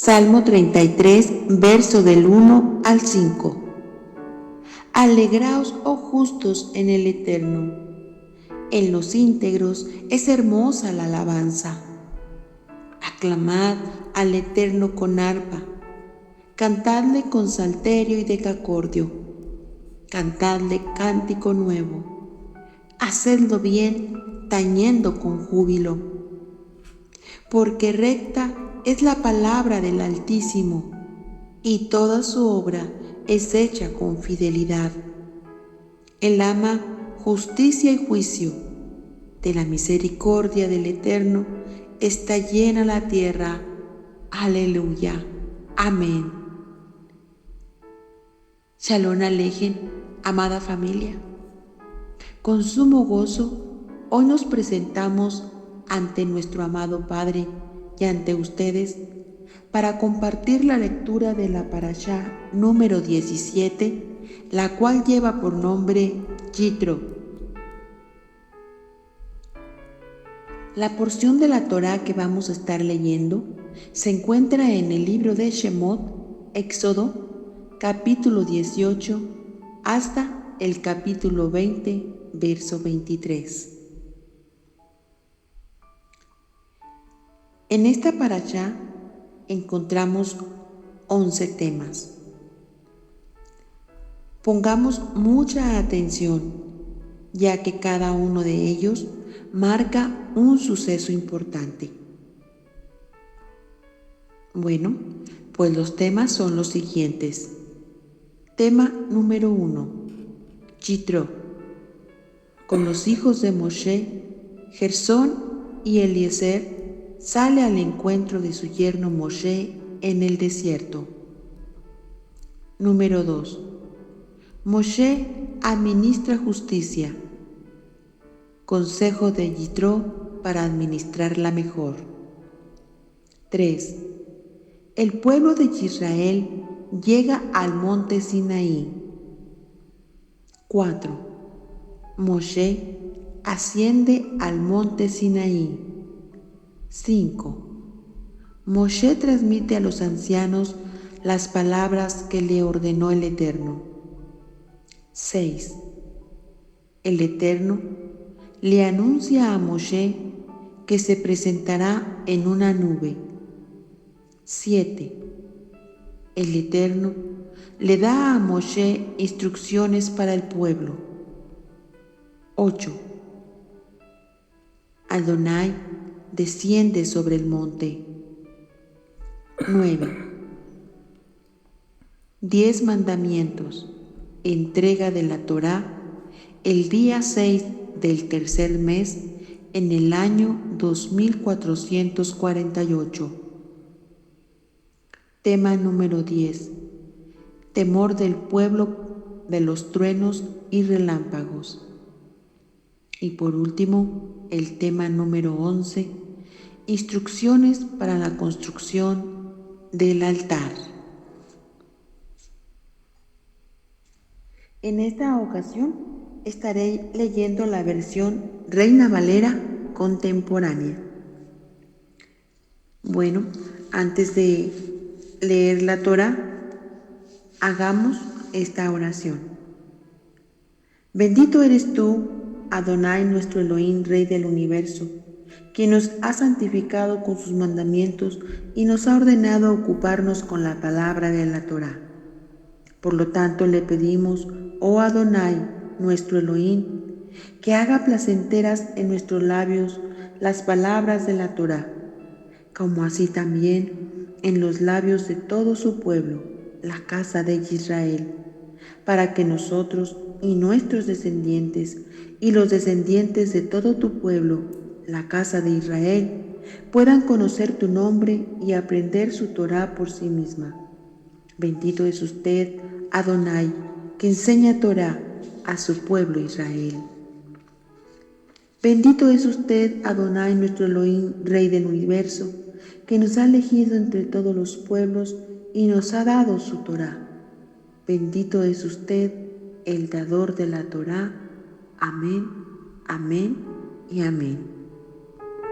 Salmo 33, verso del 1 al 5. Alegraos, oh justos, en el Eterno. En los íntegros es hermosa la alabanza. Aclamad al Eterno con arpa. Cantadle con salterio y decacordio. Cantadle cántico nuevo. Hacedlo bien, tañendo con júbilo. Porque recta es la palabra del Altísimo, y toda su obra es hecha con fidelidad. Él ama justicia y juicio. De la misericordia del Eterno está llena la tierra. Aleluya. Amén. Shalom Alejem, amada familia. Con sumo gozo, hoy nos presentamos ante nuestro amado Padre y ante ustedes para compartir la lectura de la parashá número 17, la cual lleva por nombre Yitro. La porción de la Torá que vamos a estar leyendo se encuentra en el libro de Shemot, Éxodo, capítulo 18, hasta el capítulo 20, verso 23. En esta parashá encontramos 11 temas. Pongamos mucha atención, ya que cada uno de ellos marca un suceso importante. Bueno, pues los temas son los siguientes. Tema número 1. Yitro. Con los hijos de Moshe, Gersón y Eliezer, sale al encuentro de su yerno Moshe en el desierto. Número 2. Moshe administra justicia. Consejo de Yitro para administrarla mejor. 3. El pueblo de Israel llega al monte Sinaí. 4. Moshe asciende al monte Sinaí. 5. Moshe transmite a los ancianos las palabras que le ordenó el Eterno. 6. El Eterno le anuncia a Moshe que se presentará en una nube. 7. El Eterno le da a Moshe instrucciones para el pueblo. 8. Adonai desciende sobre el monte. 9. 10 mandamientos. Entrega de la Torá el día 6 del tercer mes en el año 2448. Tema número 10. Temor del pueblo de los truenos y relámpagos. Y por último, el tema número 11. Instrucciones para la construcción del altar. En esta ocasión estaré leyendo la versión Reina Valera contemporánea. Bueno, antes de leer la Torá, hagamos esta oración. Bendito eres tú, Adonai, nuestro Elohim, Rey del universo, quien nos ha santificado con sus mandamientos y nos ha ordenado ocuparnos con la palabra de la Torá. Por lo tanto, le pedimos, oh Adonai, nuestro Elohim, que haga placenteras en nuestros labios las palabras de la Torá, como así también en los labios de todo su pueblo, la casa de Israel, para que nosotros y nuestros descendientes y los descendientes de todo tu pueblo, la casa de Israel, puedan conocer tu nombre y aprender su Torá por sí misma. Bendito es usted, Adonai, que enseña Torá a su pueblo Israel. Bendito es usted, Adonai, nuestro Elohim, Rey del universo, que nos ha elegido entre todos los pueblos y nos ha dado su Torá. Bendito es usted, el dador de la Torá. Amén, amén y amén.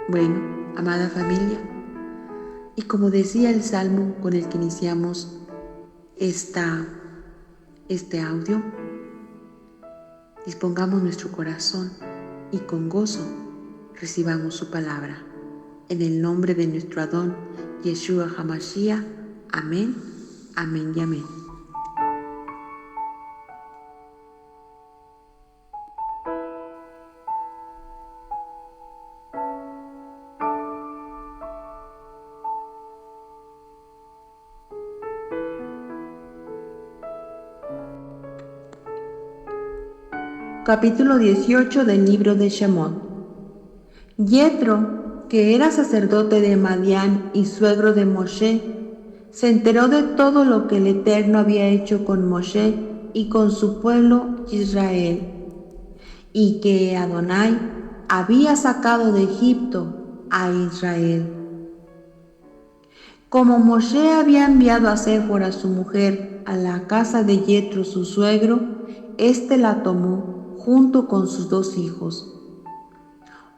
Bueno, amada familia, Y como decía el salmo con el que iniciamos este audio, dispongamos nuestro corazón y con gozo recibamos su palabra. En el nombre de nuestro Adón, Yeshua HaMashiach. Amén, amén y amén. Capítulo 18 del libro de Shemot. Yetro, que era sacerdote de Madián y suegro de Moshe, se enteró de todo lo que el Eterno había hecho con Moshe y con su pueblo Israel, y que Adonai había sacado de Egipto a Israel. Como Moshe había enviado a Séfora su mujer a la casa de Yetro su suegro, éste la tomó junto con sus 2 hijos.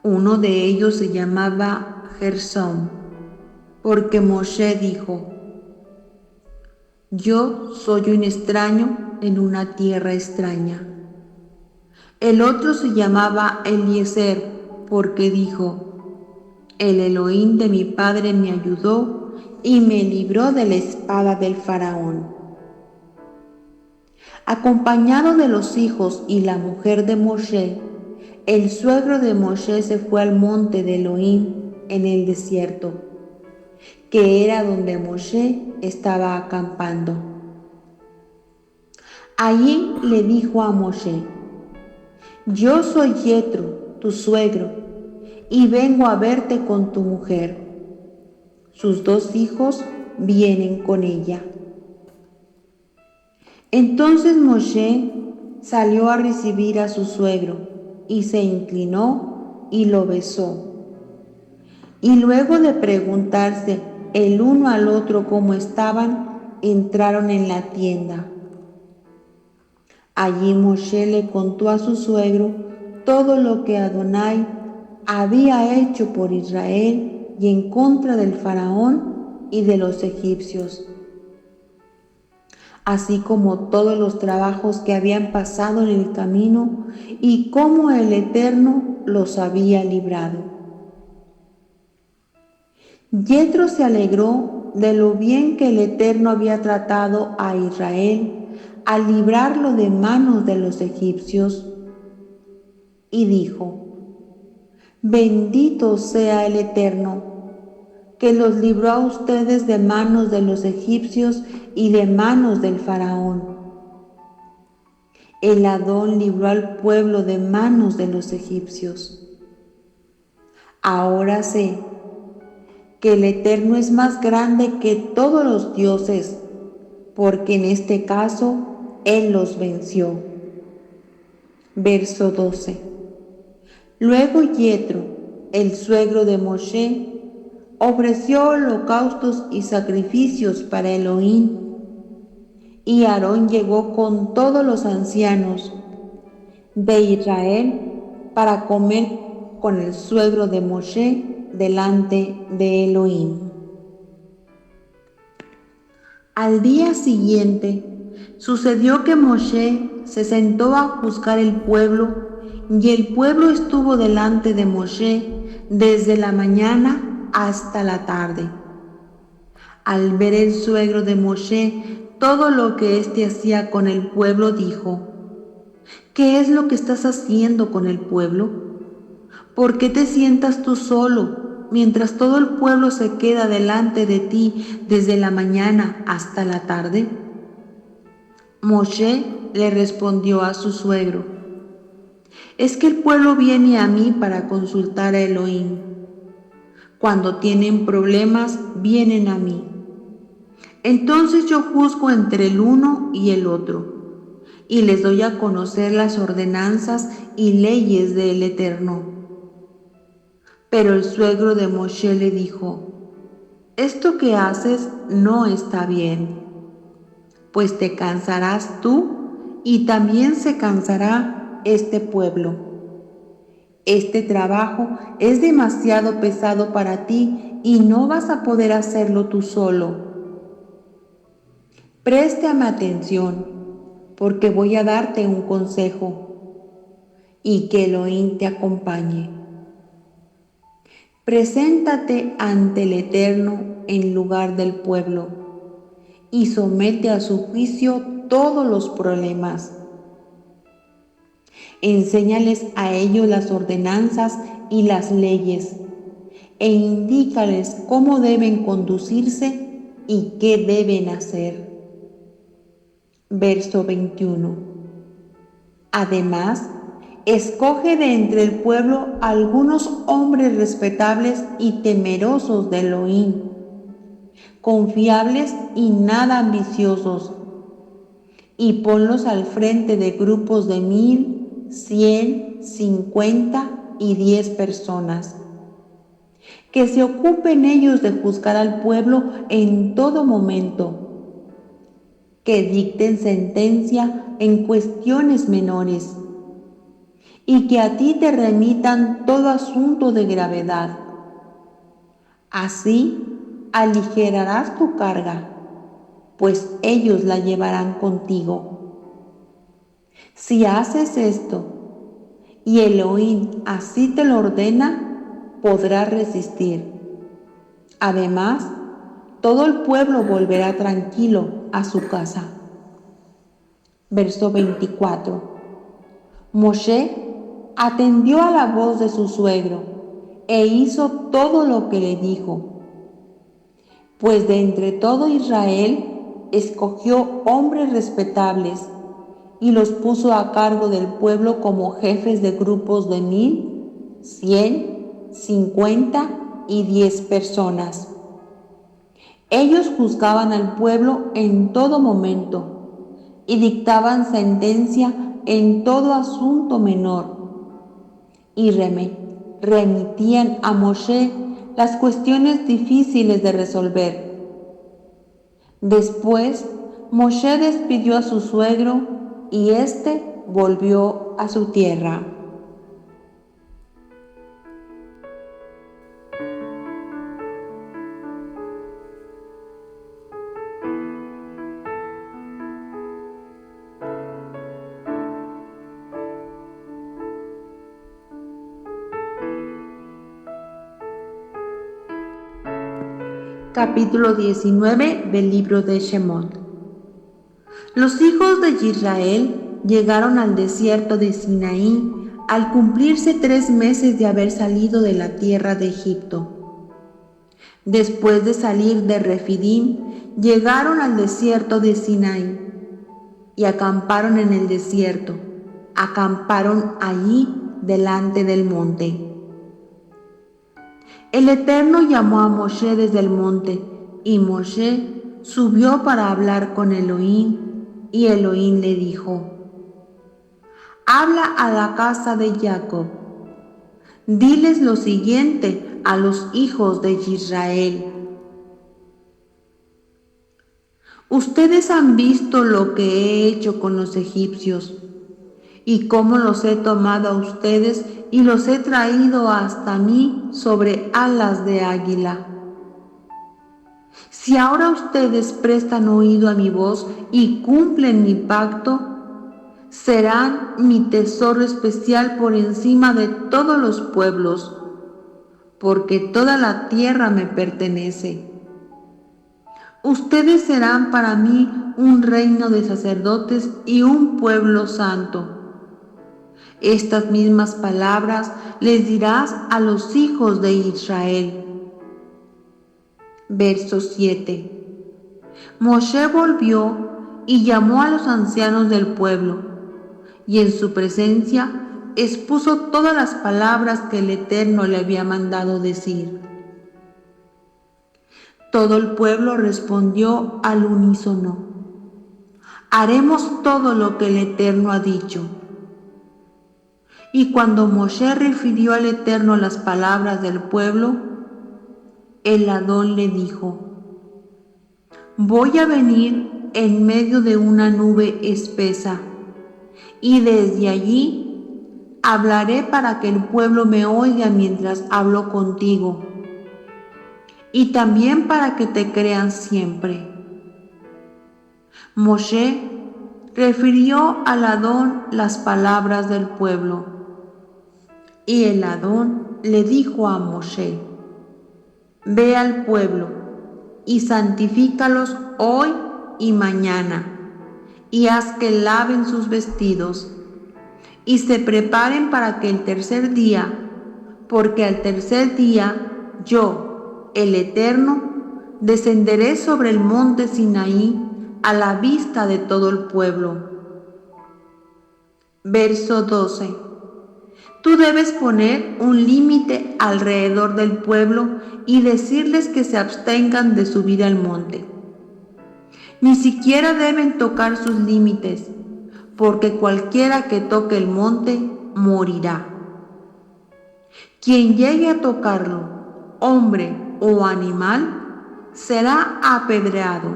Uno de ellos se llamaba Gersón, porque Moshe dijo: yo soy un extraño en una tierra extraña. El otro se llamaba Eliezer, porque dijo: el Elohim de mi padre me ayudó y me libró de la espada del faraón. Acompañado de los hijos y la mujer de Moshe, el suegro de Moshe se fue al monte de Elohim en el desierto, que era donde Moshe estaba acampando. Allí le dijo a Moshe: yo soy Yetro, tu suegro, y vengo a verte con tu mujer. Sus 2 hijos vienen con ella. Entonces Moshe salió a recibir a su suegro y se inclinó y lo besó. Y luego de preguntarse el uno al otro cómo estaban, entraron en la tienda. Allí Moshe le contó a su suegro todo lo que Adonai había hecho por Israel y en contra del faraón y de los egipcios, así como todos los trabajos que habían pasado en el camino y cómo el Eterno los había librado. Yetro se alegró de lo bien que el Eterno había tratado a Israel al librarlo de manos de los egipcios, y dijo: bendito sea el Eterno, que los libró a ustedes de manos de los egipcios y de manos del faraón. El Adón libró al pueblo de manos de los egipcios. Ahora sé que el Eterno es más grande que todos los dioses, porque en este caso Él los venció. Verso 12. Luego Yetro, el suegro de Moshe, ofreció holocaustos y sacrificios para Elohim, y Aarón llegó con todos los ancianos de Israel para comer con el suegro de Moshe delante de Elohim. Al día siguiente sucedió que Moshe se sentó a juzgar el pueblo, y el pueblo estuvo delante de Moshe desde la mañana hasta la tarde. Al ver el suegro de Moshe todo lo que éste hacía con el pueblo, dijo: ¿qué es lo que estás haciendo con el pueblo? ¿Por qué te sientas tú solo mientras todo el pueblo se queda delante de ti desde la mañana hasta la tarde? Moshe le respondió a su suegro: es que el pueblo viene a mí para consultar a Elohim. Cuando tienen problemas, vienen a mí. Entonces yo juzgo entre el uno y el otro, y les doy a conocer las ordenanzas y leyes del Eterno. Pero el suegro de Moshe le dijo: esto que haces no está bien, pues te cansarás tú y también se cansará este pueblo. Este trabajo es demasiado pesado para ti y no vas a poder hacerlo tú solo. Préstame atención, porque voy a darte un consejo, y que Elohim te acompañe. Preséntate ante el Eterno en lugar del pueblo, y somete a su juicio todos los problemas. Enséñales a ellos las ordenanzas y las leyes, e indícales cómo deben conducirse y qué deben hacer. Verso 21. Además, escoge de entre el pueblo algunos hombres respetables y temerosos de Elohim, confiables y nada ambiciosos, y ponlos al frente de grupos de 1,000, 100, 50 y 10 personas. Que se ocupen ellos de juzgar al pueblo en todo momento, que dicten sentencia en cuestiones menores, y que a ti te remitan todo asunto de gravedad. Así aligerarás tu carga, pues ellos la llevarán contigo. Si haces esto, y Elohim así te lo ordena, podrás resistir. Además, todo el pueblo volverá tranquilo a su casa. Verso 24. Moshe atendió a la voz de su suegro e hizo todo lo que le dijo. Pues de entre todo Israel escogió hombres respetables y los puso a cargo del pueblo como jefes de grupos de 1,000, 100, 50 y 10 personas. Ellos juzgaban al pueblo en todo momento y dictaban sentencia en todo asunto menor, y remitían a Moshe las cuestiones difíciles de resolver. Después, Moshe despidió a su suegro y éste volvió a su tierra. Capítulo 19 del libro de Shemot. Los hijos de Israel llegaron al desierto de Sinaí al cumplirse 3 meses de haber salido de la tierra de Egipto. Después de salir de Refidim, llegaron al desierto de Sinaí y acamparon en el desierto. Acamparon allí delante del monte. El Eterno llamó a Moshe desde el monte, y Moshe subió para hablar con Elohim, y Elohim le dijo: Habla a la casa de Jacob. Diles lo siguiente a los hijos de Israel. Ustedes han visto lo que he hecho con los egipcios, y cómo los he tomado a ustedes y los he traído hasta mí sobre alas de águila. Si ahora ustedes prestan oído a mi voz y cumplen mi pacto, serán mi tesoro especial por encima de todos los pueblos, porque toda la tierra me pertenece. Ustedes serán para mí un reino de sacerdotes y un pueblo santo. Estas mismas palabras les dirás a los hijos de Israel. Verso 7. Moshe volvió y llamó a los ancianos del pueblo, y en su presencia expuso todas las palabras que el Eterno le había mandado decir. Todo el pueblo respondió al unísono: haremos todo lo que el Eterno ha dicho. Y cuando Moshe refirió al Eterno las palabras del pueblo, el Adón le dijo: voy a venir en medio de una nube espesa, y desde allí hablaré para que el pueblo me oiga mientras hablo contigo. y también para que te crean siempre. Moshe refirió al Adón las palabras del pueblo, y el Adón le dijo a Moshe: Ve al pueblo y santifícalos hoy y mañana, y haz que laven sus vestidos y se preparen para que el tercer día, porque al tercer día yo, el Eterno, descenderé sobre el monte Sinaí a la vista de todo el pueblo. Verso 12. Tú debes poner un límite alrededor del pueblo y decirles que se abstengan de subir al monte. Ni siquiera deben tocar sus límites, porque cualquiera que toque el monte morirá. Quien llegue a tocarlo, hombre o animal, será apedreado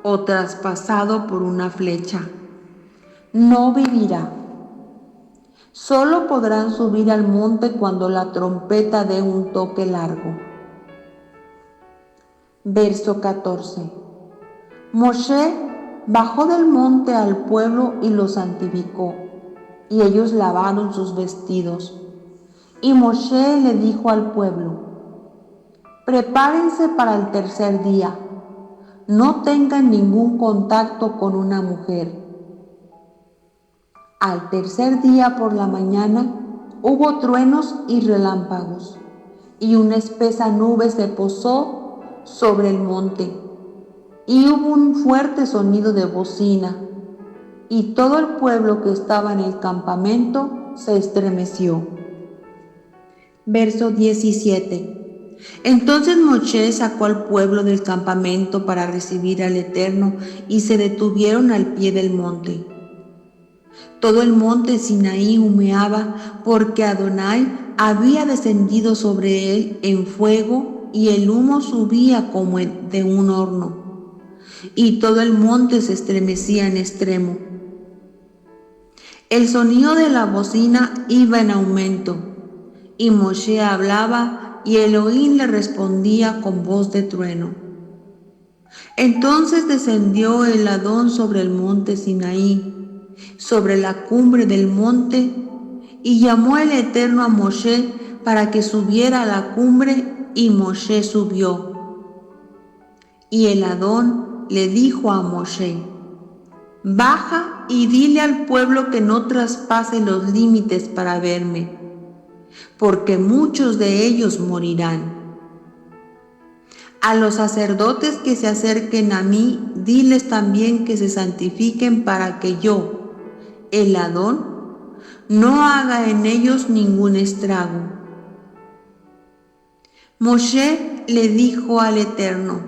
o traspasado por una flecha. No vivirá. Solo podrán subir al monte cuando la trompeta dé un toque largo. Verso 14. Moshe bajó del monte al pueblo y lo santificó, y ellos lavaron sus vestidos. Y Moshe le dijo al pueblo: Prepárense para el tercer día, no tengan ningún contacto con una mujer. Al tercer día por la mañana hubo truenos y relámpagos, y una espesa nube se posó sobre el monte, y hubo un fuerte sonido de bocina, y todo el pueblo que estaba en el campamento se estremeció. Verso 17. Entonces Moshe sacó al pueblo del campamento para recibir al Eterno, y se detuvieron al pie del monte. Todo el monte Sinaí humeaba, porque Adonai había descendido sobre él en fuego, y el humo subía como de un horno, y todo el monte se estremecía en extremo. El sonido de la bocina iba en aumento, y Moshe hablaba, y Elohim le respondía con voz de trueno. Entonces descendió el Adón sobre el monte Sinaí, sobre la cumbre del monte, y llamó el Eterno a Moshe para que subiera a la cumbre, y Moshe subió. Y el Adón le dijo a Moshe: Baja y dile al pueblo que no traspase los límites para verme, porque muchos de ellos morirán. A los sacerdotes que se acerquen a mí, diles también que se santifiquen para que yo, el Adón, no haga en ellos ningún estrago. Moshe le dijo al Eterno: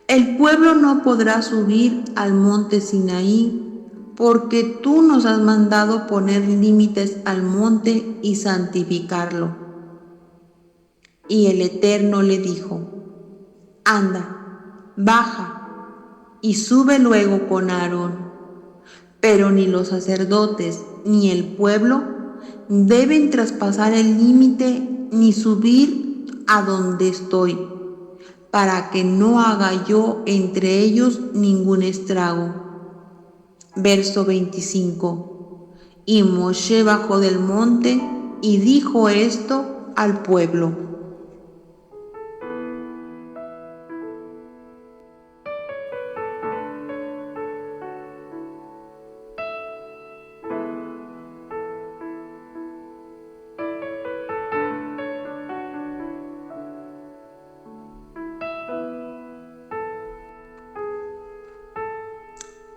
El pueblo no podrá subir al monte Sinaí, porque tú nos has mandado poner límites al monte y santificarlo. Y el Eterno le dijo: Anda, baja y sube luego con Aarón. Pero ni los sacerdotes ni el pueblo deben traspasar el límite ni subir a donde estoy, para que no haga yo entre ellos ningún estrago. Verso 25. Y Moshe bajó del monte y dijo esto al pueblo.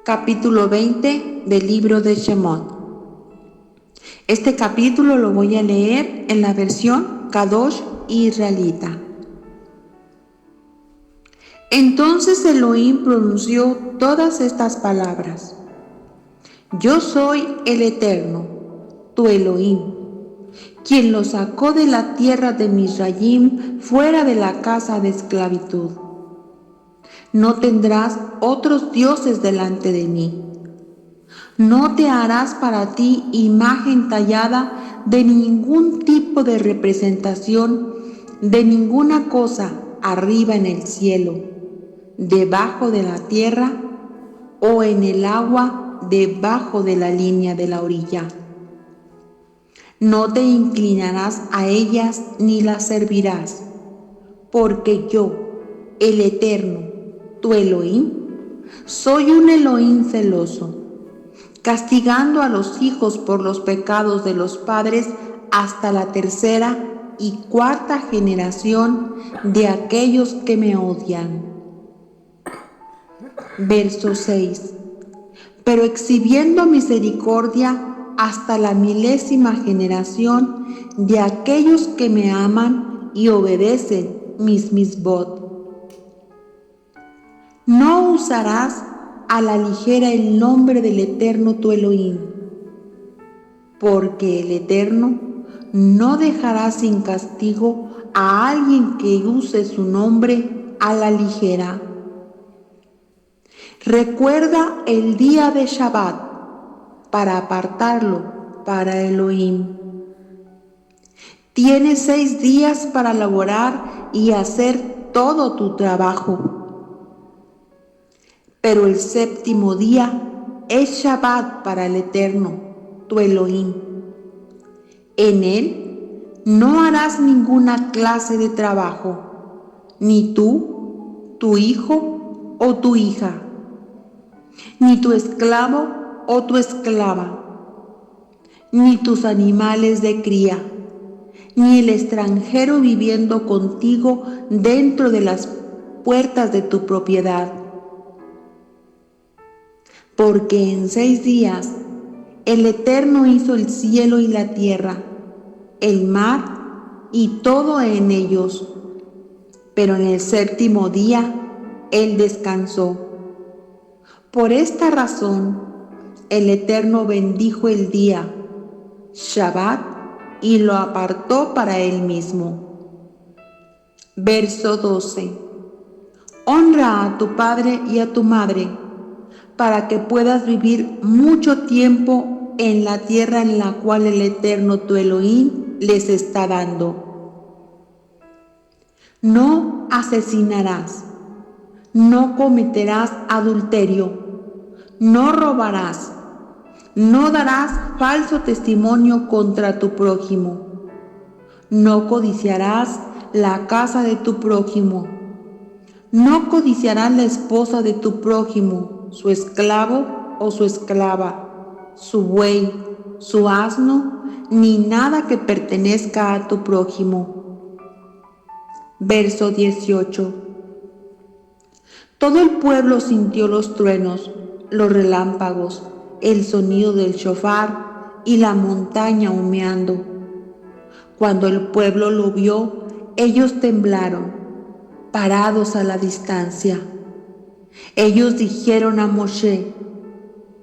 Capítulo 20 del libro de Shemot. Este capítulo lo voy a leer en la versión Kadosh israelita. Entonces Elohim pronunció todas estas palabras: Yo soy el Eterno, tu Elohim, quien lo sacó de la tierra de Misraim, fuera de la casa de esclavitud. No tendrás otros dioses delante de mí. No te harás para ti imagen tallada de ningún tipo de representación de ninguna cosa arriba en el cielo, debajo de la tierra o en el agua debajo de la línea de la orilla. No te inclinarás a ellas ni las servirás, porque yo, el Eterno, tu Elohim, soy un Elohim celoso, castigando a los hijos por los pecados de los padres hasta la tercera y cuarta generación de aquellos que me odian. Verso 6. Pero exhibiendo misericordia hasta la 1000ª generación de aquellos que me aman y obedecen mis misbot. No usarás a la ligera el nombre del Eterno tu Elohim, porque el Eterno no dejará sin castigo a alguien que use su nombre a la ligera. Recuerda el día de Shabbat para apartarlo para Elohim. Tienes 6 días para laborar y hacer todo tu trabajo. Pero el 7º día es Shabbat para el Eterno, tu Elohim. En él no harás ninguna clase de trabajo, ni tú, tu hijo o tu hija, ni tu esclavo o tu esclava, ni tus animales de cría, ni el extranjero viviendo contigo dentro de las puertas de tu propiedad. Porque en 6 días el Eterno hizo el cielo y la tierra, el mar y todo en ellos, pero en el 7º día Él descansó. Por esta razón, el Eterno bendijo el día, Shabbat, y lo apartó para Él mismo. Verso 12. Honra a tu padre y a tu madre, para que puedas vivir mucho tiempo en la tierra en la cual el Eterno tu Elohim les está dando. No asesinarás, no cometerás adulterio, no robarás, no darás falso testimonio contra tu prójimo, no codiciarás la casa de tu prójimo, no codiciarás la esposa de tu prójimo, su esclavo o su esclava, su buey, su asno, ni nada que pertenezca a tu prójimo. Verso 18. Todo el pueblo sintió los truenos, los relámpagos, el sonido del shofar y la montaña humeando. Cuando el pueblo lo vio, ellos temblaron, parados a la distancia. Ellos dijeron a Moshe: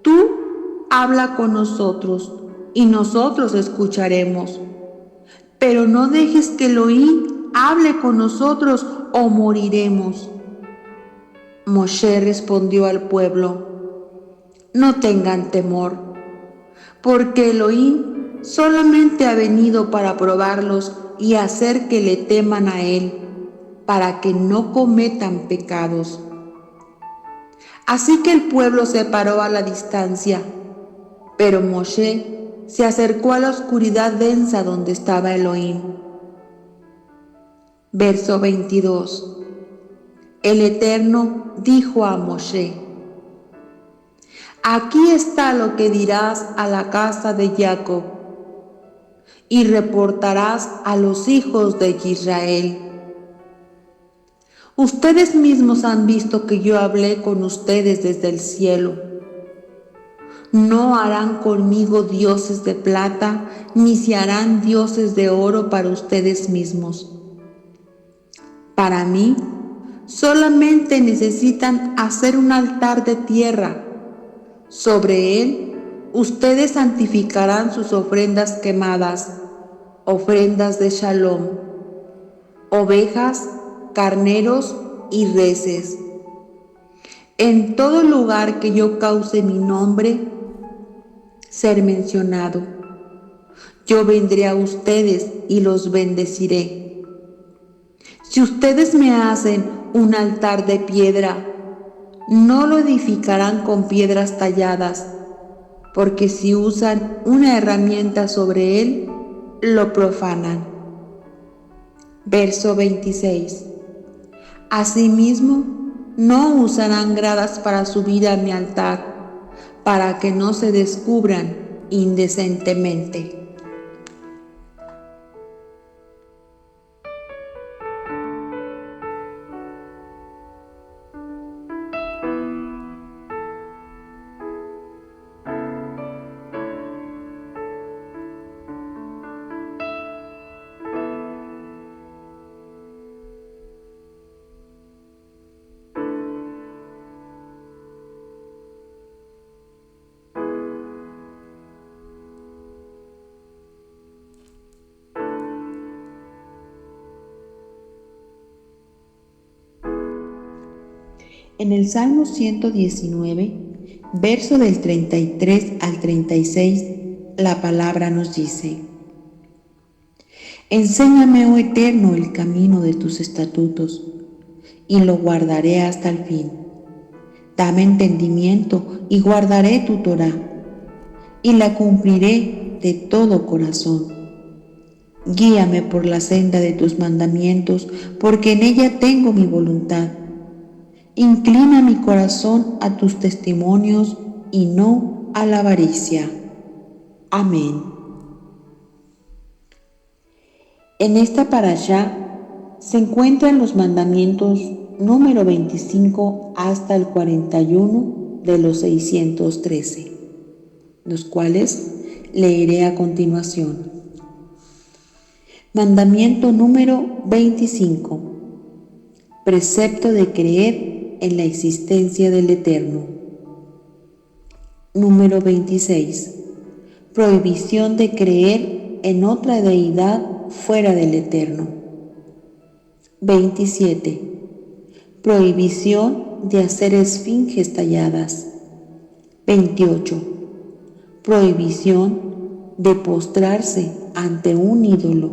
tú habla con nosotros y nosotros escucharemos, pero no dejes que Elohim hable con nosotros o moriremos. Moshe respondió al pueblo: no tengan temor, porque Elohim solamente ha venido para probarlos y hacer que le teman a Él, para que no cometan pecados. Así que el pueblo se paró a la distancia, pero Moshe se acercó a la oscuridad densa donde estaba Elohim. Verso 22. El Eterno dijo a Moshe: aquí está lo que dirás a la casa de Jacob, y reportarás a los hijos de Israel. Ustedes mismos han visto que yo hablé con ustedes desde el cielo. No harán conmigo dioses de plata, ni se harán dioses de oro para ustedes mismos. Para mí, solamente necesitan hacer un altar de tierra. Sobre él, ustedes santificarán sus ofrendas quemadas, ofrendas de shalom, ovejas, carneros y reses. En todo lugar que yo cause mi nombre ser mencionado, yo vendré a ustedes y los bendeciré. Si ustedes me hacen un altar de piedra, no lo edificarán con piedras talladas, porque si usan una herramienta sobre él, lo profanan. Verso 26. Asimismo, no usarán gradas para subir a mi altar, para que no se descubran indecentemente. En el Salmo 119, verso del 33 al 36, la palabra nos dice: Enséñame, oh Eterno, el camino de tus estatutos, y lo guardaré hasta el fin. Dame entendimiento y guardaré tu Torá, y la cumpliré de todo corazón. Guíame por la senda de tus mandamientos, porque en ella tengo mi voluntad. Inclina mi corazón a tus testimonios y no a la avaricia. Amén. En esta parashá se encuentran los mandamientos número 25 hasta el 41 de los 613, los cuales leeré a continuación. Mandamiento número 25. Precepto de creer en la existencia del Eterno. Número 26. Prohibición de creer en otra deidad fuera del Eterno. 27. Prohibición de hacer esfinges talladas. 28. Prohibición de postrarse ante un ídolo.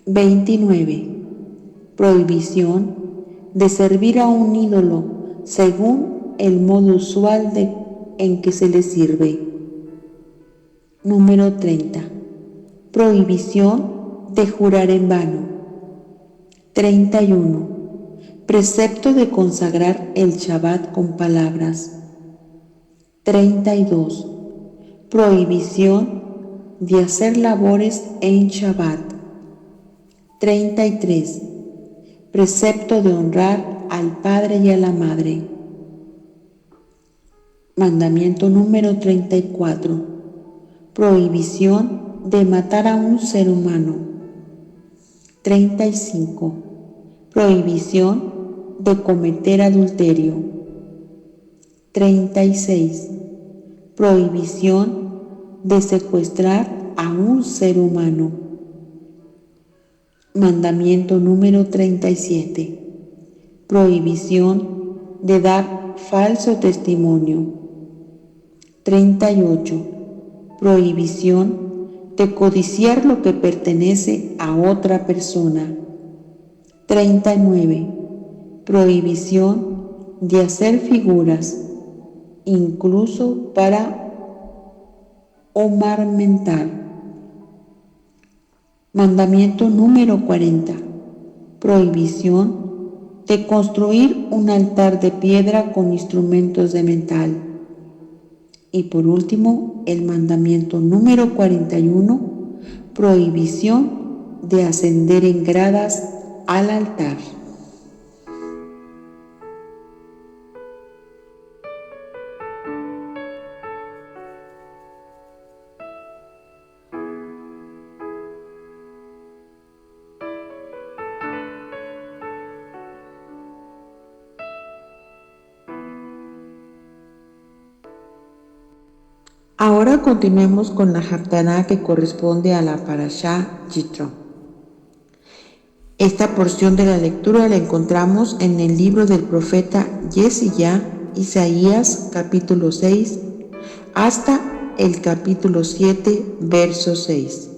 29. Prohibición de servir a un ídolo según el modo usual en que se le sirve. Número 30. Prohibición de jurar en vano. 31. Precepto de consagrar el Shabbat con palabras. 32. Prohibición de hacer labores en Shabbat. 33. Precepto de honrar al padre y a la madre. Mandamiento número 34. Prohibición de matar a un ser humano. 35. Prohibición de cometer adulterio. 36. Prohibición de secuestrar a un ser humano. Mandamiento número 37. Prohibición de dar falso testimonio. 38. Prohibición de codiciar lo que pertenece a otra persona. 39. Prohibición de hacer figuras, incluso para ornamentar. Mandamiento número 40. Prohibición de construir un altar de piedra con instrumentos de metal. Y por último, el mandamiento número 41. Prohibición de ascender en gradas al altar. Ahora continuemos con la Haftará que corresponde a la Parashá Yitro. Esta porción de la lectura la encontramos en el libro del profeta Yesiyá, Isaías, capítulo 6, hasta el capítulo 7, verso 6.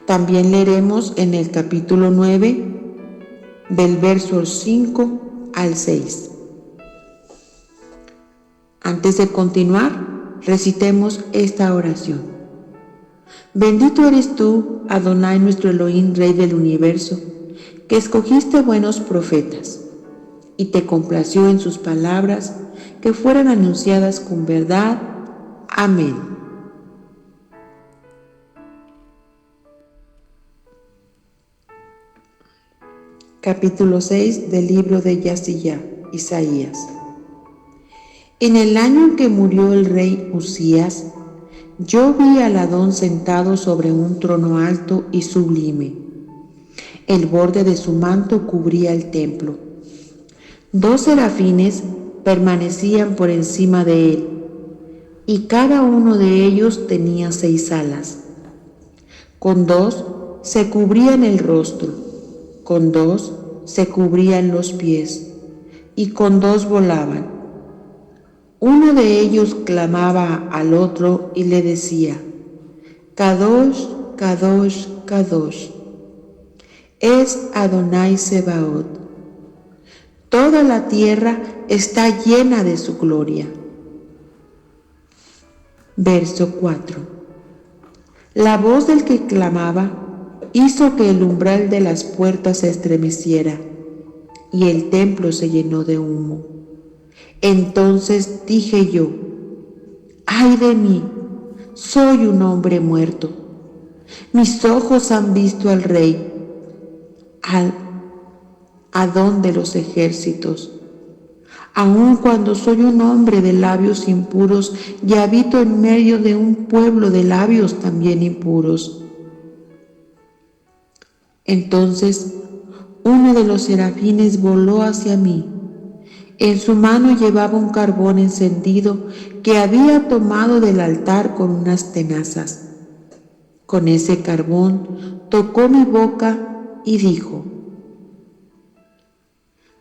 También leeremos en el capítulo 9, del verso 5 al 6. Antes de continuar, recitemos esta oración. Bendito eres tú, Adonai, nuestro Elohim, Rey del universo, que escogiste buenos profetas, y te complació en sus palabras que fueran anunciadas con verdad. Amén. Capítulo 6 del libro de Yasiyá, Isaías. En el año en que murió el rey Usías, yo vi al Adón sentado sobre un trono alto y sublime. El borde de su manto cubría el templo. 2 serafines permanecían por encima de él, y cada uno de ellos tenía 6 alas. Con 2 se cubrían el rostro, con 2 se cubrían los pies, y con 2 volaban. Uno de ellos clamaba al otro y le decía: Kadosh, Kadosh, Kadosh, es Adonai Sebaot. Toda la tierra está llena de su gloria. Verso 4. La voz del que clamaba hizo que el umbral de las puertas se estremeciera y el templo se llenó de humo. Entonces dije yo: ¡ay de mí! Soy un hombre muerto. Mis ojos han visto al Rey, al Adón de los ejércitos. Aun cuando soy un hombre de labios impuros y habito en medio de un pueblo de labios también impuros. Entonces uno de los serafines voló hacia mí. En su mano llevaba un carbón encendido que había tomado del altar con unas tenazas. Con ese carbón tocó mi boca y dijo: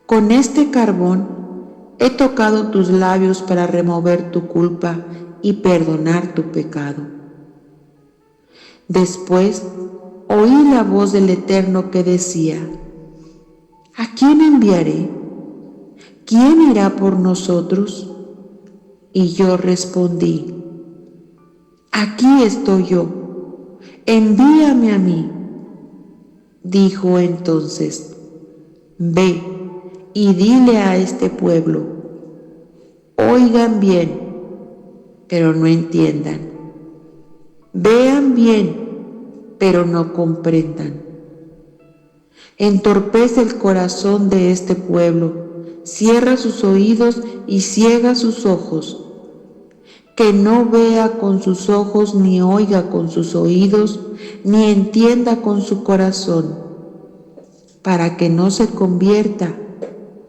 con este carbón he tocado tus labios para remover tu culpa y perdonar tu pecado. Después oí la voz del Eterno que decía: ¿a quién enviaré? ¿Quién irá por nosotros? Y yo respondí: aquí estoy yo, envíame a mí. Dijo entonces: ve y dile a este pueblo: oigan bien, pero no entiendan; vean bien, pero no comprendan. Entorpece el corazón de este pueblo, cierra sus oídos y ciega sus ojos, que no vea con sus ojos, ni oiga con sus oídos, ni entienda con su corazón, para que no se convierta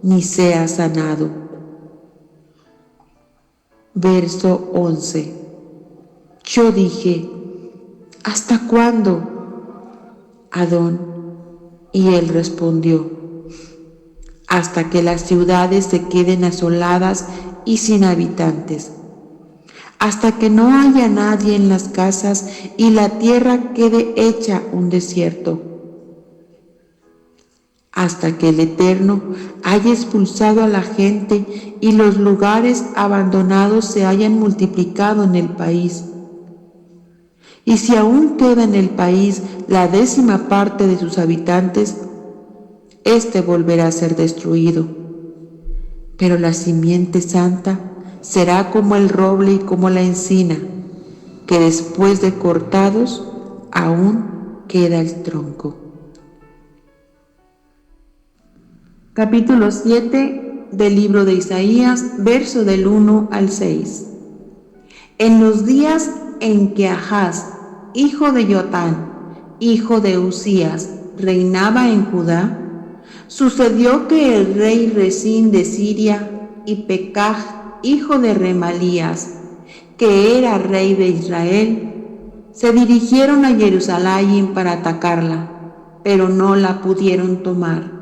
ni sea sanado. Verso 11. Yo dije: ¿hasta cuándo, Adón? Y él respondió: hasta que las ciudades se queden asoladas y sin habitantes, hasta que no haya nadie en las casas y la tierra quede hecha un desierto, hasta que el Eterno haya expulsado a la gente y los lugares abandonados se hayan multiplicado en el país. Y si aún queda en el país la 10ª parte de sus habitantes, éste volverá a ser destruido. Pero la simiente santa será como el roble y como la encina, que después de cortados aún queda el tronco. Capítulo 7 del libro de Isaías, verso del 1 al 6. En los días en que Ahaz, hijo de Jotán, hijo de Usías, reinaba en Judá, sucedió que el rey Resín de Siria y Pekaj, hijo de Remalías, que era rey de Israel, se dirigieron a Jerusalén para atacarla, pero no la pudieron tomar.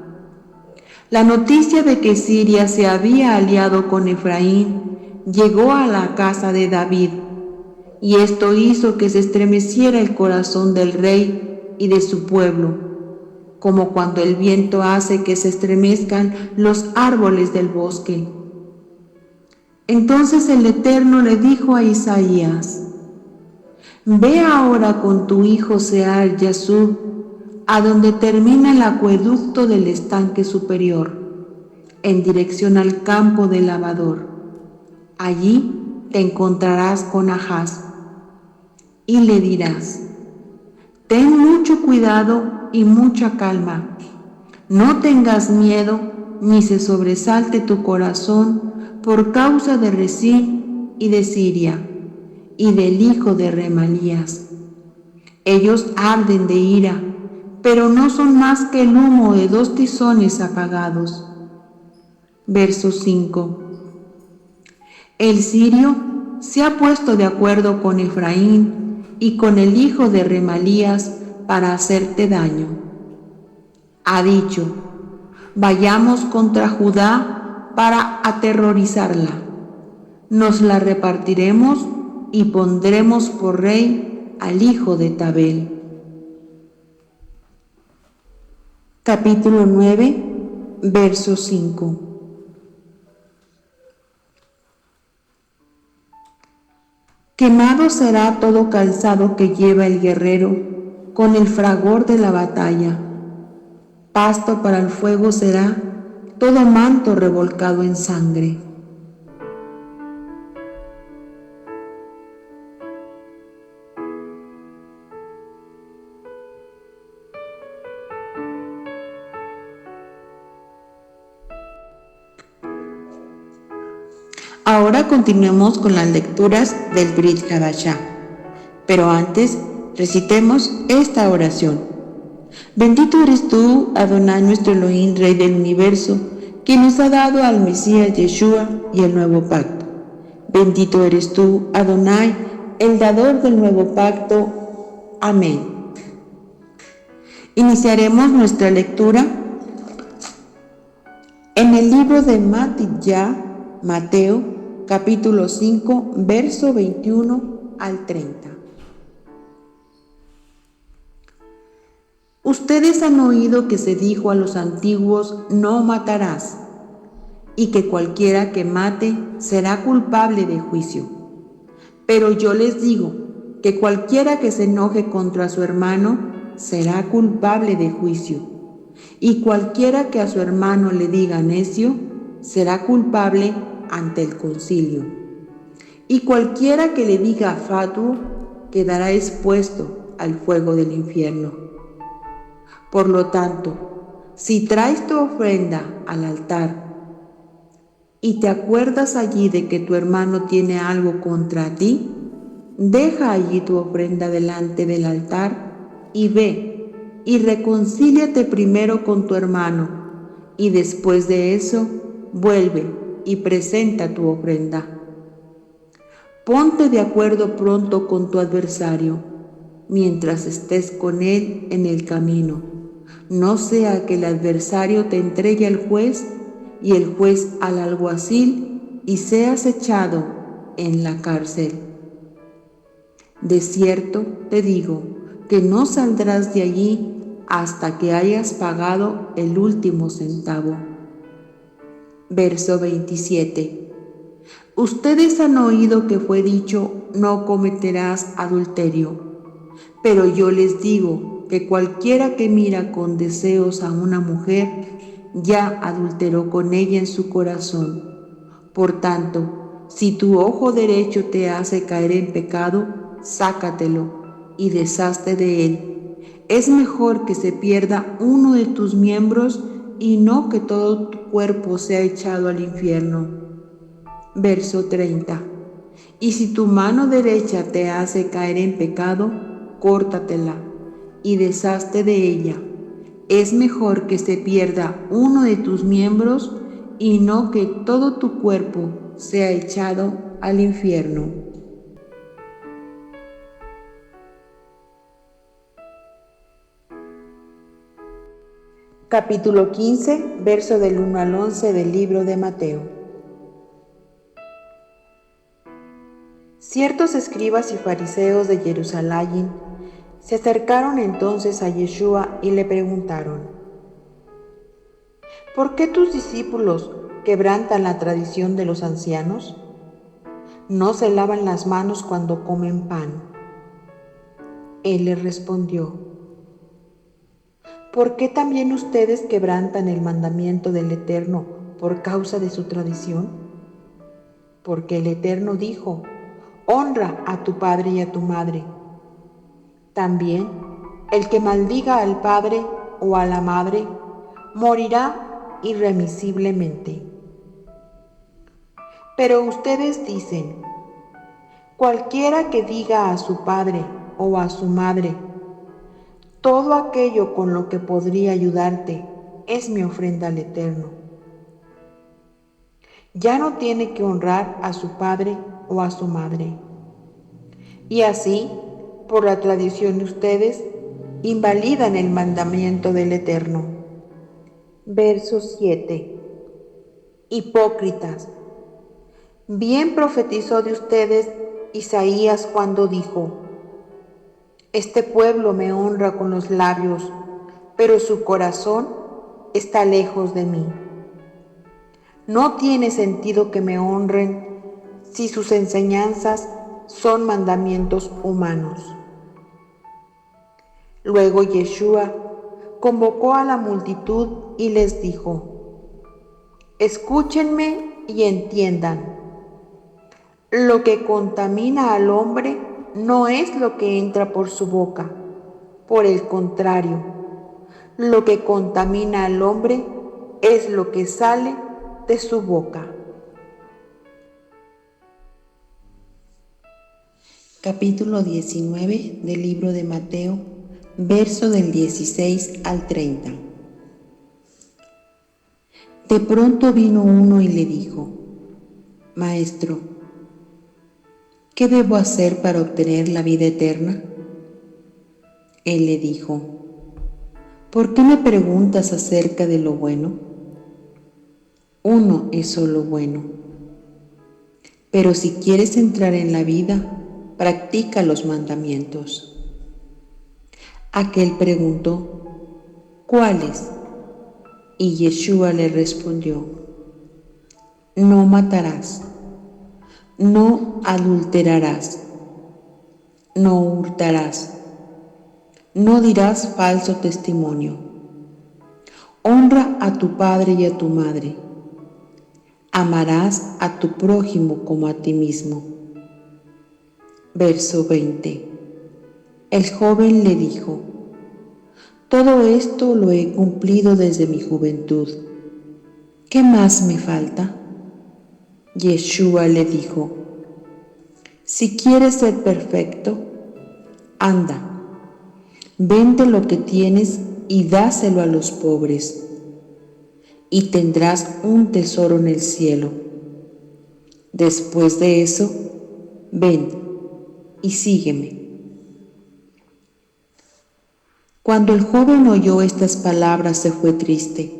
La noticia de que Siria se había aliado con Efraín llegó a la casa de David, y esto hizo que se estremeciera el corazón del rey y de su pueblo, como cuando el viento hace que se estremezcan los árboles del bosque. Entonces el Eterno le dijo a Isaías: Ve ahora con tu hijo Sear Yasub a donde termina el acueducto del estanque superior, en dirección al campo del lavador. Allí te encontrarás con Ahaz y le dirás: Ten mucho cuidado y mucha calma. No tengas miedo ni se sobresalte tu corazón por causa de Rezín y de Siria y del hijo de Remalías. Ellos arden de ira, pero no son más que el humo de 2 tizones apagados. Verso 5. El sirio se ha puesto de acuerdo con Efraín y con el hijo de Remalías para hacerte daño. Ha dicho: Vayamos contra Judá para aterrorizarla. Nos la repartiremos y pondremos por rey al hijo de Tabel. Capítulo 9, verso 5. Quemado será todo calzado que lleva el guerrero con el fragor de la batalla. Pasto para el fuego será todo manto revolcado en sangre. Ahora continuemos con las lecturas del Brit Hadashah, pero antes recitemos esta oración. Bendito eres tú, Adonai, nuestro Elohim, Rey del universo, que nos ha dado al Mesías Yeshua y el nuevo pacto. Bendito eres tú, Adonai, el dador del nuevo pacto. Amén. Iniciaremos nuestra lectura en el libro de Mateo, capítulo 5, verso 21 al 30. Ustedes han oído que se dijo a los antiguos: no matarás, y que cualquiera que mate será culpable de juicio. Pero yo les digo que cualquiera que se enoje contra su hermano será culpable de juicio, y cualquiera que a su hermano le diga necio será culpable ante el concilio, y cualquiera que le diga fatuo quedará expuesto al fuego del infierno. Por lo tanto, si traes tu ofrenda al altar y te acuerdas allí de que tu hermano tiene algo contra ti, deja allí tu ofrenda delante del altar y ve y reconcíliate primero con tu hermano, y después de eso vuelve y presenta tu ofrenda. Ponte de acuerdo pronto con tu adversario, mientras estés con él en el camino. No sea que el adversario te entregue al juez y el juez al alguacil y seas echado en la cárcel. De cierto te digo que no saldrás de allí hasta que hayas pagado el último centavo. Verso 27. Ustedes han oído que fue dicho: no cometerás adulterio. Pero yo les digo que cualquiera que mira con deseos a una mujer ya adulteró con ella en su corazón. Por tanto, si tu ojo derecho te hace caer en pecado, sácatelo y deshazte de él. Es mejor que se pierda uno de tus miembros y no que todo tu cuerpo sea echado al infierno. Verso 30. Y si tu mano derecha te hace caer en pecado, córtatela y deshazte de ella. Es mejor que se pierda uno de tus miembros y no que todo tu cuerpo sea echado al infierno. Capítulo 15, verso del 1 al 11 del libro de Mateo. Ciertos escribas y fariseos de Jerusalén Se acercaron entonces a Yeshua y le preguntaron: ¿por qué tus discípulos quebrantan la tradición de los ancianos? ¿No se lavan las manos cuando comen pan? Él les respondió: ¿por qué también ustedes quebrantan el mandamiento del Eterno por causa de su tradición? Porque el Eterno dijo: honra a tu padre y a tu madre. También el que maldiga al padre o a la madre morirá irremisiblemente. Pero ustedes dicen: cualquiera que diga a su padre o a su madre, todo aquello con lo que podría ayudarte es mi ofrenda al Eterno, ya no tiene que honrar a su padre o a su madre. Y así, por la tradición de ustedes, invalidan el mandamiento del Eterno. Verso 7. Hipócritas, bien profetizó de ustedes Isaías cuando dijo: este pueblo me honra con los labios, pero su corazón está lejos de mí. No tiene sentido que me honren si sus enseñanzas son mandamientos humanos. Luego Yeshua convocó a la multitud y les dijo: escúchenme y entiendan. Lo que contamina al hombre no es lo que entra por su boca. Por el contrario, lo que contamina al hombre es lo que sale de su boca. Capítulo 19 del libro de Mateo, verso del 16 al 30. De pronto vino uno y le dijo: Maestro, ¿qué debo hacer para obtener la vida eterna? Él le dijo: ¿por qué me preguntas acerca de lo bueno? Uno es solo bueno. Pero si quieres entrar en la vida, practica los mandamientos. Aquel preguntó: ¿cuáles? Y Yeshua le respondió: no matarás, no adulterarás, no hurtarás, no dirás falso testimonio, honra a tu padre y a tu madre, amarás a tu prójimo como a ti mismo. Verso 20. El joven le dijo: todo esto lo he cumplido desde mi juventud. ¿Qué más me falta? Yeshua le dijo: si quieres ser perfecto, anda, vende lo que tienes y dáselo a los pobres, y tendrás un tesoro en el cielo. Después de eso, ven y sígueme. Cuando el joven oyó estas palabras se fue triste,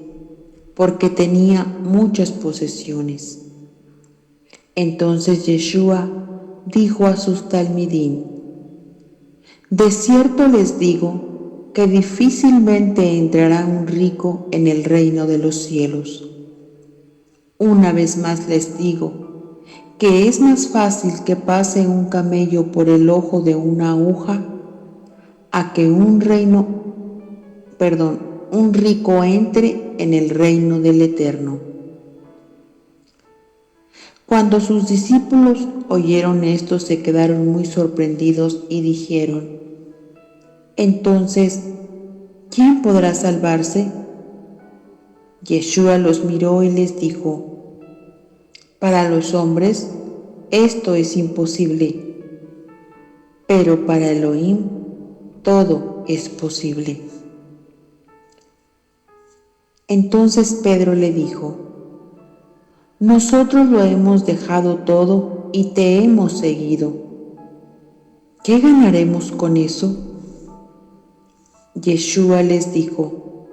porque tenía muchas posesiones. Entonces Yeshua dijo a sus talmidín: de cierto les digo que difícilmente entrará un rico en el reino de los cielos. Una vez más les digo que es más fácil que pase un camello por el ojo de una aguja a que un rico entre en el reino del Eterno. Cuando sus discípulos oyeron esto, se quedaron muy sorprendidos y dijeron: entonces, ¿quién podrá salvarse? Yeshua los miró y les dijo: para los hombres esto es imposible, pero para Elohim todo es posible. Entonces Pedro le dijo: nosotros lo hemos dejado todo y te hemos seguido. ¿Qué ganaremos con eso? Yeshua les dijo: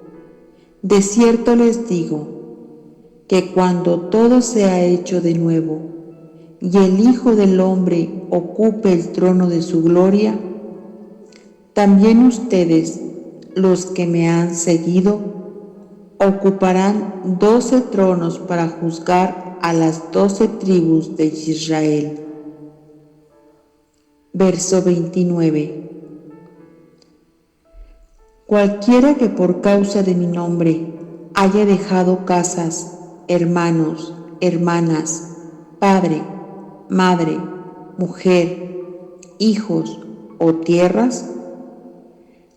de cierto les digo que cuando todo sea hecho de nuevo y el Hijo del Hombre ocupe el trono de su gloria, También ustedes, los que me han seguido, ocuparán 12 tronos para juzgar a las 12 tribus de Israel. Verso 29. Cualquiera que por causa de mi nombre haya dejado casas, hermanos, hermanas, padre, madre, mujer, hijos o tierras,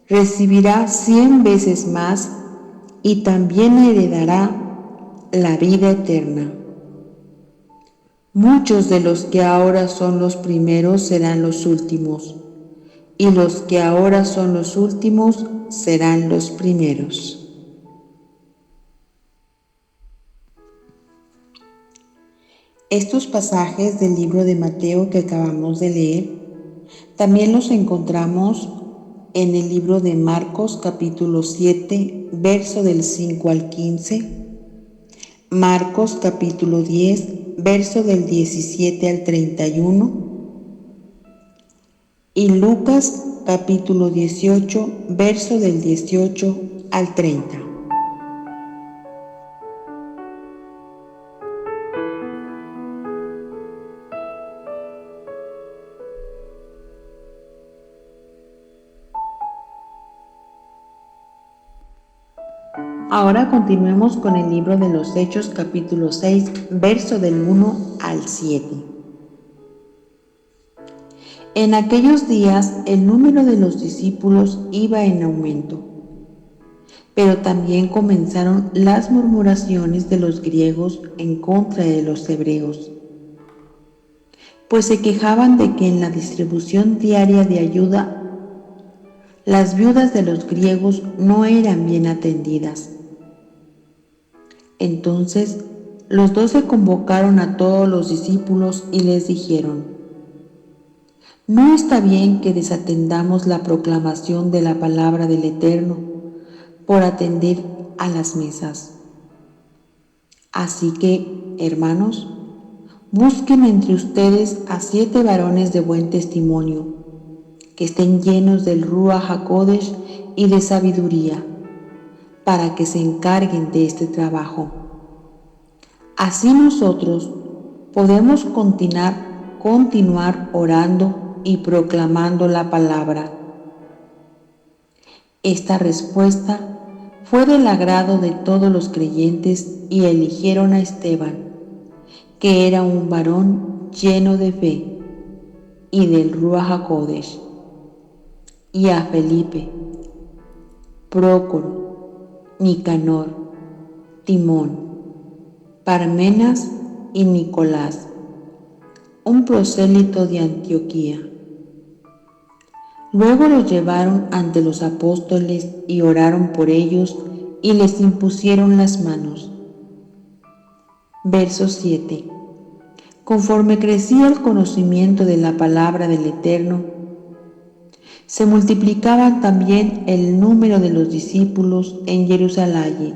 recibirá 100 veces más y también heredará la vida eterna. Muchos de los que ahora son los primeros serán los últimos, y los que ahora son los últimos serán los primeros. Estos pasajes del libro de Mateo que acabamos de leer también los encontramos en el libro de Marcos capítulo 7, verso del 5 al 15, Marcos capítulo 10, verso del 17 al 31, y Lucas capítulo 18, verso del 18 al 30. Ahora continuemos con el libro de los Hechos capítulo 6, verso del 1 al 7. En aquellos días el número de los discípulos iba en aumento, pero también comenzaron las murmuraciones de los griegos en contra de los hebreos, pues se quejaban de que en la distribución diaria de ayuda las viudas de los griegos no eran bien atendidas. Entonces los 12 convocaron a todos los discípulos y les dijeron: no está bien que desatendamos la proclamación de la palabra del Eterno por atender a las mesas. Así que, hermanos, busquen entre ustedes a 7 varones de buen testimonio, que estén llenos del Ruach HaKodesh y de sabiduría, para que se encarguen de este trabajo. Así nosotros podemos continuar orando y proclamando la palabra. Esta respuesta fue del agrado de todos los creyentes y eligieron a Esteban, que era un varón lleno de fe y del Ruach HaKodesh, y a Felipe, Prócoro, Nicanor, Timón, Parmenas y Nicolás, un prosélito de Antioquía. Luego los llevaron ante los apóstoles y oraron por ellos y les impusieron las manos. Verso 7. Conforme crecía el conocimiento de la palabra del Eterno, se multiplicaba también el número de los discípulos en Jerusalén,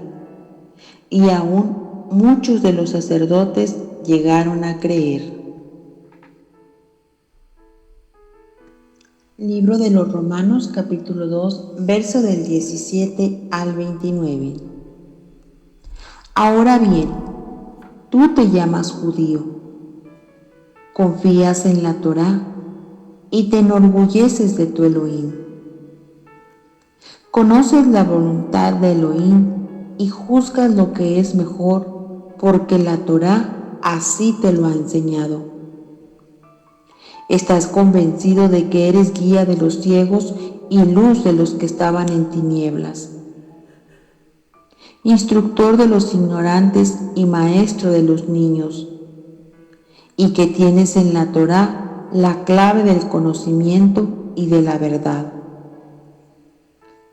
y aún muchos de los sacerdotes llegaron a creer. Libro de los Romanos capítulo 2, verso del 17 al 29. Ahora bien, tú te llamas judío, confías en la Torá y te enorgulleces de tu Elohim. Conoces la voluntad de Elohim y juzgas lo que es mejor, porque la Torá así te lo ha enseñado. Estás convencido de que eres guía de los ciegos y luz de los que estaban en tinieblas, instructor de los ignorantes y maestro de los niños, y que tienes en la Torá la clave del conocimiento y de la verdad.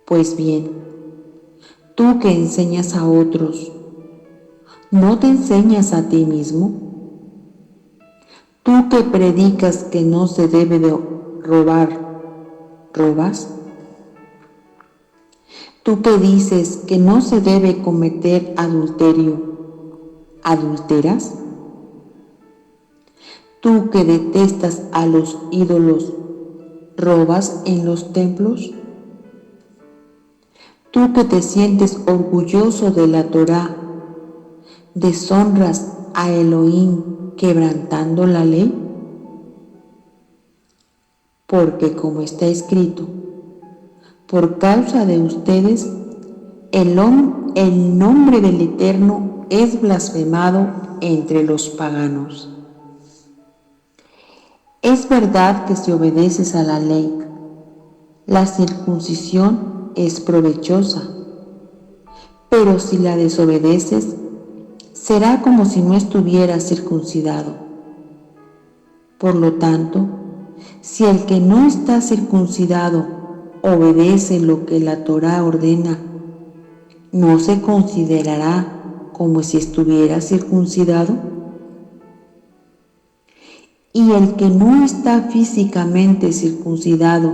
Pues bien, tú que enseñas a otros, ¿no te enseñas a ti mismo? Tú que predicas que no se debe de robar, ¿robas? Tú que dices que no se debe cometer adulterio, ¿adulteras? Tú que detestas a los ídolos, ¿robas en los templos? tú que te sientes orgulloso de la Torá, ¿deshonras a Elohim quebrantando la ley? Porque como está escrito, por causa de ustedes, el nombre del Eterno es blasfemado entre los paganos. Es verdad que si obedeces a la ley, la circuncisión es provechosa, pero si la desobedeces, será como si no estuvieras circuncidado. Por lo tanto, si el que no está circuncidado obedece lo que la Torá ordena, ¿no se considerará como si estuviera circuncidado? Y el que no está físicamente circuncidado,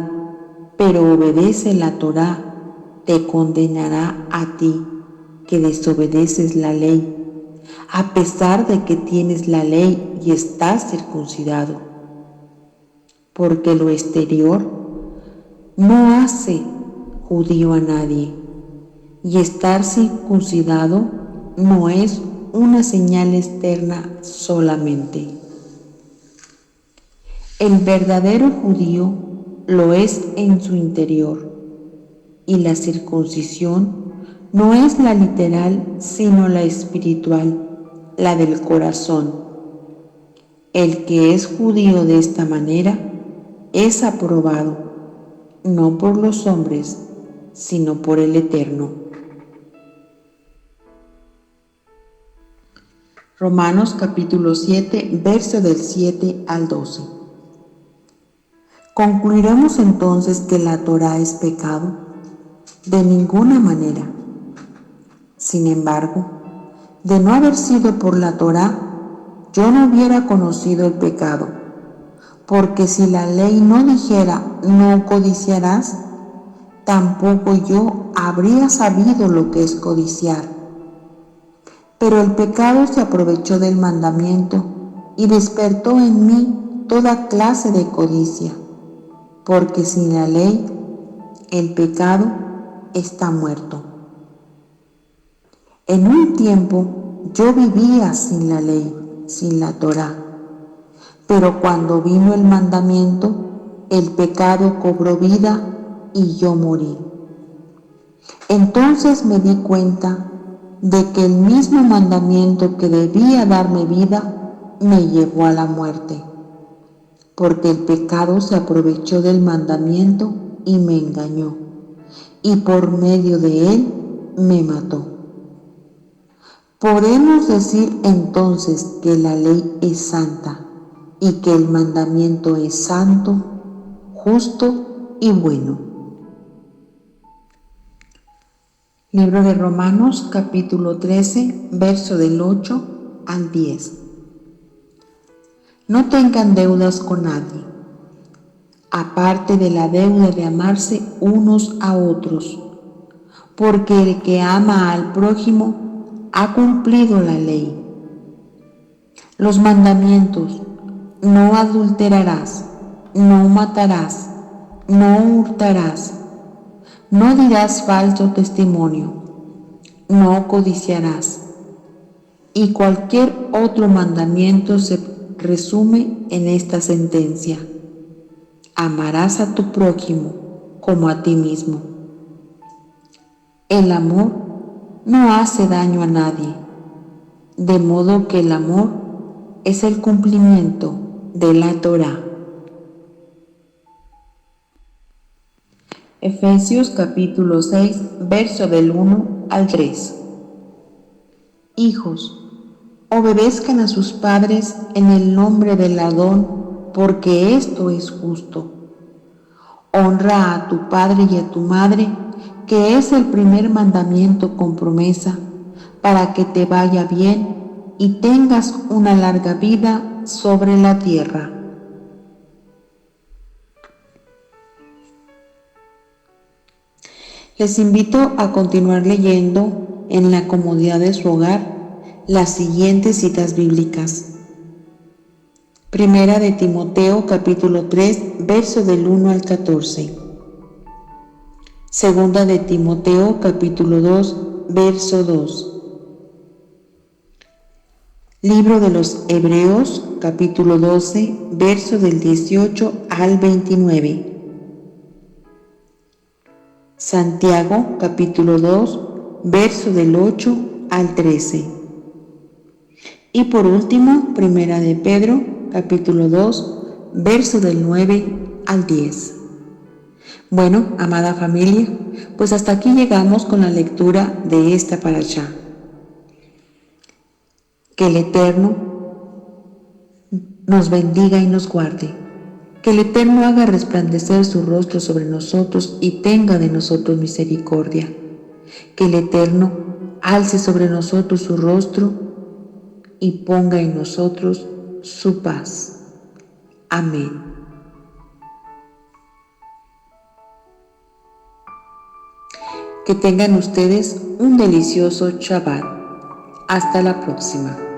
pero obedece la Torá, te condenará a ti, que desobedeces la ley, a pesar de que tienes la ley y estás circuncidado. Porque lo exterior no hace judío a nadie, y estar circuncidado no es una señal externa solamente. El verdadero judío lo es en su interior, y la circuncisión no es la literal, sino la espiritual, la del corazón. El que es judío de esta manera es aprobado, no por los hombres, sino por el Eterno. Romanos capítulo 7, verso del 7 al 12. ¿Concluiremos entonces que la Torá es pecado? De ninguna manera. Sin embargo, de no haber sido por la Torá, yo no hubiera conocido el pecado, porque si la ley no dijera no codiciarás, tampoco yo habría sabido lo que es codiciar. Pero el pecado se aprovechó del mandamiento y despertó en mí toda clase de codicia, porque sin la ley el pecado está muerto. En un tiempo yo vivía sin la ley, sin la Torá, pero cuando vino el mandamiento, el pecado cobró vida y yo morí. Entonces me di cuenta de que el mismo mandamiento que debía darme vida me llevó a la muerte, porque el pecado se aprovechó del mandamiento y me engañó, y por medio de él me mató. ¿Podemos decir entonces que la ley es santa y que el mandamiento es santo, justo y bueno? Libro de Romanos capítulo 13, verso del 8 al 10. No tengan deudas con nadie, aparte de la deuda de amarse unos a otros, porque el que ama al prójimo ha cumplido la ley. Los mandamientos: no adulterarás, no matarás, no hurtarás, no dirás falso testimonio, no codiciarás, y cualquier otro mandamiento se resume en esta sentencia: amarás a tu prójimo como a ti mismo. El amor no hace daño a nadie, de modo que el amor es el cumplimiento de la Torá. Efesios capítulo 6, verso del 1 al 3. Hijos, obedezcan a sus padres en el nombre del Adón, porque esto es justo. Honra a tu padre y a tu madre, que es el primer mandamiento con promesa, para que te vaya bien y tengas una larga vida sobre la tierra. Les invito a continuar leyendo en la comodidad de su hogar las siguientes citas bíblicas. Primera de Timoteo capítulo 3, verso del 1 al 14. Segunda de Timoteo, capítulo 2, verso 2. Libro de los Hebreos, capítulo 12, verso del 18 al 29. Santiago, capítulo 2, verso del 8 al 13. Y por último, Primera de Pedro, capítulo 2, verso del 9 al 10. Bueno, amada familia, pues hasta aquí llegamos con la lectura de esta parashá. Que el Eterno nos bendiga y nos guarde. Que el Eterno haga resplandecer su rostro sobre nosotros y tenga de nosotros misericordia. Que el Eterno alce sobre nosotros su rostro y ponga en nosotros su paz. Amén. Que tengan ustedes un delicioso Shabbat. Hasta la próxima.